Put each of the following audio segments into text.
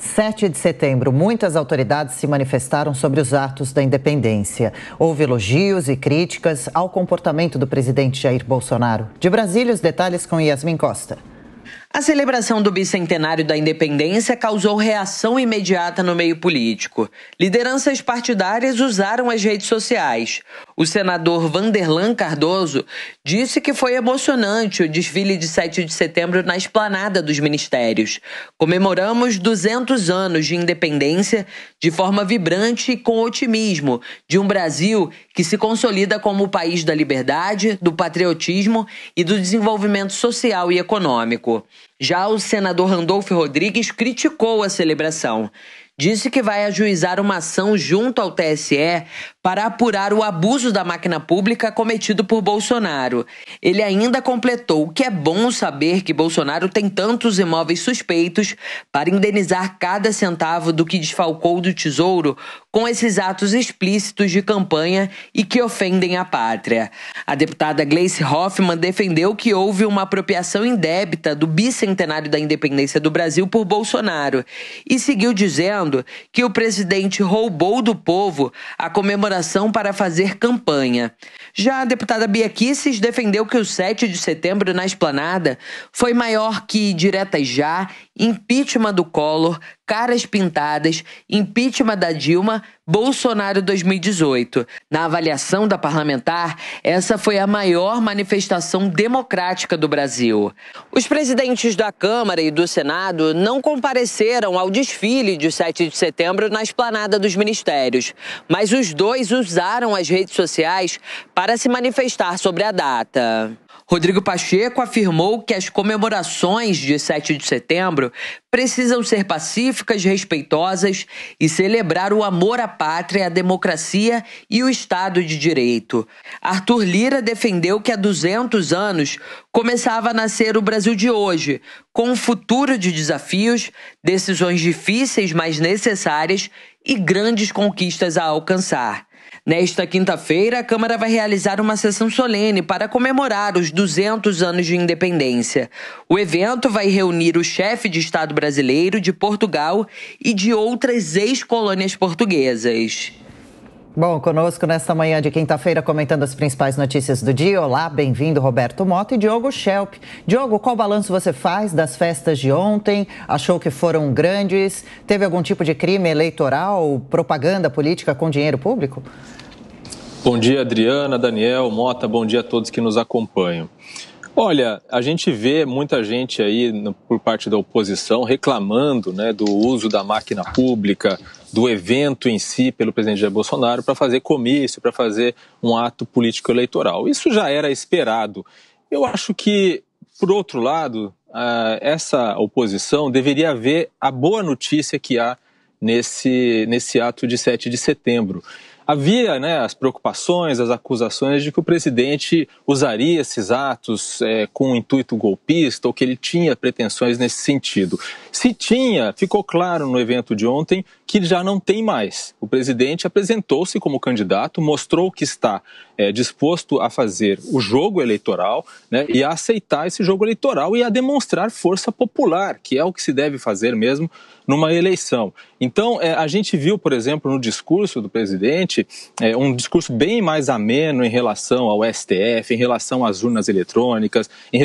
7 de setembro, muitas autoridades se manifestaram sobre os atos da independência. Houve elogios e críticas ao comportamento do presidente Jair Bolsonaro. De Brasília, os detalhes com Yasmin Costa. A celebração do bicentenário da independência causou reação imediata no meio político. Lideranças partidárias usaram as redes sociais. O senador Vanderlan Cardoso disse que foi emocionante o desfile de 7 de setembro na esplanada dos ministérios. Comemoramos 200 anos de independência de forma vibrante e com otimismo, de um Brasil que se consolida como o país da liberdade, do patriotismo e do desenvolvimento social e econômico. Já o senador Randolfo Rodrigues criticou a celebração. Disse que vai ajuizar uma ação junto ao TSE para apurar o abuso da máquina pública cometido por Bolsonaro. Ele ainda completou que é bom saber que Bolsonaro tem tantos imóveis suspeitos para indenizar cada centavo do que desfalcou do Tesouro com esses atos explícitos de campanha e que ofendem a pátria. A deputada Gleice Hoffmann defendeu que houve uma apropriação indébita do bicentenário da independência do Brasil por Bolsonaro e seguiu dizendo que o presidente roubou do povo a comemoração para fazer campanha. Já a deputada Bia Kicis defendeu que o 7 de setembro na esplanada foi maior que diretas já, impeachment do Collor, caras pintadas, impeachment da Dilma, Bolsonaro 2018. Na avaliação da parlamentar, essa foi a maior manifestação democrática do Brasil. Os presidentes da Câmara e do Senado não compareceram ao desfile de 7 de setembro na esplanada dos ministérios, mas os dois usaram as redes sociais para se manifestar sobre a data. Rodrigo Pacheco afirmou que as comemorações de 7 de setembro precisam ser pacíficas, respeitosas e celebrar o amor à pátria, a democracia e o Estado de Direito. Arthur Lira defendeu que há 200 anos começava a nascer o Brasil de hoje, com um futuro de desafios, decisões difíceis, mas necessárias e grandes conquistas a alcançar. Nesta quinta-feira, a Câmara vai realizar uma sessão solene para comemorar os 200 anos de independência. O evento vai reunir o chefe de Estado brasileiro, de Portugal e de outras ex-colônias portuguesas. Bom, conosco nesta manhã de quinta-feira, comentando as principais notícias do dia. Olá, bem-vindo Roberto Mota e Diogo Schelp. Diogo, qual balanço você faz das festas de ontem? Achou que foram grandes? Teve algum tipo de crime eleitoral, propaganda política com dinheiro público? Bom dia, Adriana, Daniel, Mota, bom dia a todos que nos acompanham. Olha, a gente vê muita gente aí por parte da oposição reclamando, né, do uso da máquina pública, do evento em si pelo presidente Jair Bolsonaro para fazer comício, para fazer um ato político-eleitoral. Isso já era esperado. Eu acho que, por outro lado, essa oposição deveria ver a boa notícia que há nesse ato de 7 de setembro. Havia, né, as preocupações, as acusações de que o presidente usaria esses atos com um intuito golpista ou que ele tinha pretensões nesse sentido. Se tinha, ficou claro no evento de ontem que já não tem mais. O presidente apresentou-se como candidato, mostrou que está disposto a fazer o jogo eleitoral, né, e a aceitar esse jogo eleitoral e a demonstrar força popular, que é o que se deve fazer mesmo numa eleição. Então, a gente viu, por exemplo, no discurso do presidente, um discurso bem mais ameno em relação ao STF, em relação às urnas eletrônicas, em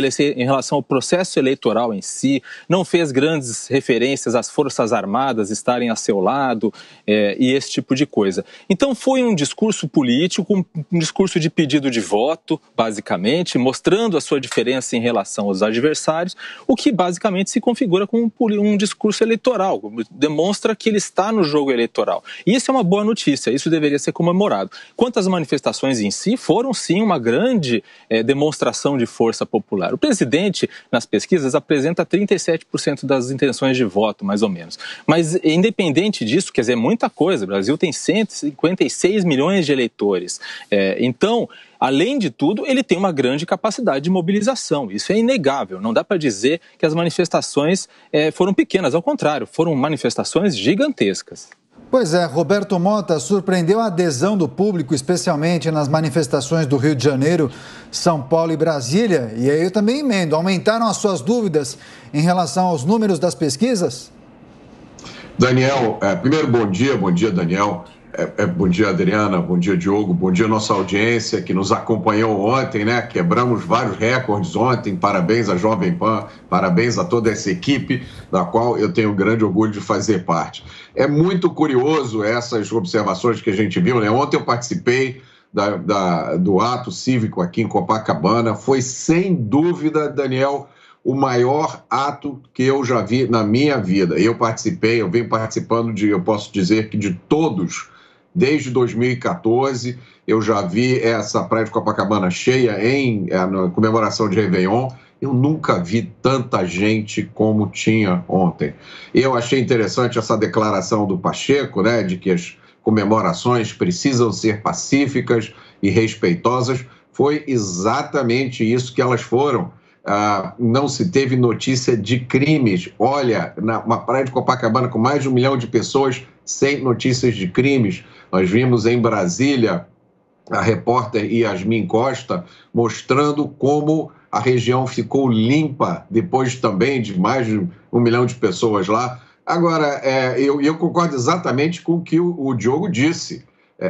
relação ao processo eleitoral em si, não fez grandes referências às Forças Armadas estarem a seu lado e esse tipo de coisa. Então, foi um discurso político, um discurso de pedido de voto, basicamente, mostrando a sua diferença em relação aos adversários, o que basicamente se configura como um discurso eleitoral, demonstra que ele está no jogo eleitoral. E isso é uma boa notícia, isso deveria ser comemorado. Quanto às manifestações em si, foram sim uma grande demonstração de força popular. O presidente, nas pesquisas, apresenta 37% das intenções de voto, mais ou menos. Mas, independente disso, quer dizer, muita coisa. O Brasil tem 156 milhões de eleitores. Então, além de tudo, ele tem uma grande capacidade de mobilização. Isso é inegável. Não dá para dizer que as manifestações foram pequenas. Ao contrário, foram manifestações gigantescas. Pois é, Roberto Mota, surpreendeu a adesão do público, especialmente nas manifestações do Rio de Janeiro, São Paulo e Brasília. E aí eu também emendo. Aumentaram as suas dúvidas em relação aos números das pesquisas? Daniel, primeiro bom dia Daniel, bom dia Adriana, bom dia Diogo, bom dia nossa audiência que nos acompanhou ontem, né? Quebramos vários recordes ontem, parabéns à Jovem Pan, parabéns a toda essa equipe da qual eu tenho grande orgulho de fazer parte. É muito curioso essas observações que a gente viu, né? Ontem eu participei do ato cívico aqui em Copacabana, foi sem dúvida, Daniel, o maior ato que eu já vi na minha vida. Eu venho participando eu posso dizer que de todos, desde 2014, eu já vi essa praia de Copacabana cheia na comemoração de Réveillon. Eu nunca vi tanta gente como tinha ontem. Eu achei interessante essa declaração do Pacheco, né, de que as comemorações precisam ser pacíficas e respeitosas. Foi exatamente isso que elas foram. Não se teve notícia de crimes. Olha, uma praia de Copacabana com mais de 1 milhão de pessoas sem notícias de crimes. Nós vimos em Brasília a repórter Yasmin Costa mostrando como a região ficou limpa depois também de mais de 1 milhão de pessoas lá. Agora, eu concordo exatamente com o que o Diogo disse.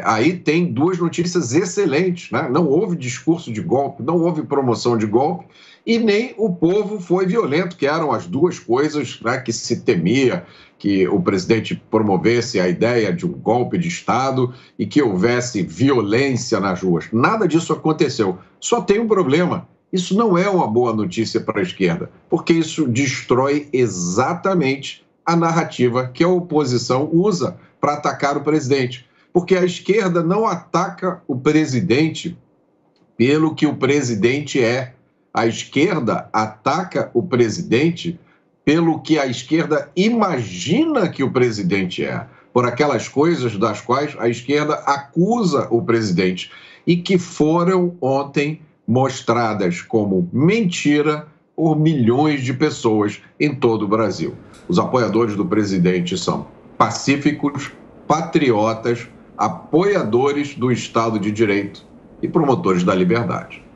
Aí tem duas notícias excelentes, né? Não houve discurso de golpe, não houve promoção de golpe e nem o povo foi violento, que eram as duas coisas, né, que se temia, que o presidente promovesse a ideia de um golpe de Estado e que houvesse violência nas ruas. Nada disso aconteceu. Só tem um problema. Isso não é uma boa notícia para a esquerda, porque isso destrói exatamente a narrativa que a oposição usa para atacar o presidente. Porque a esquerda não ataca o presidente pelo que o presidente é. A esquerda ataca o presidente pelo que a esquerda imagina que o presidente é, por aquelas coisas das quais a esquerda acusa o presidente e que foram ontem mostradas como mentira por milhões de pessoas em todo o Brasil. Os apoiadores do presidente são pacíficos, patriotas, apoiadores do Estado de Direito e promotores da liberdade.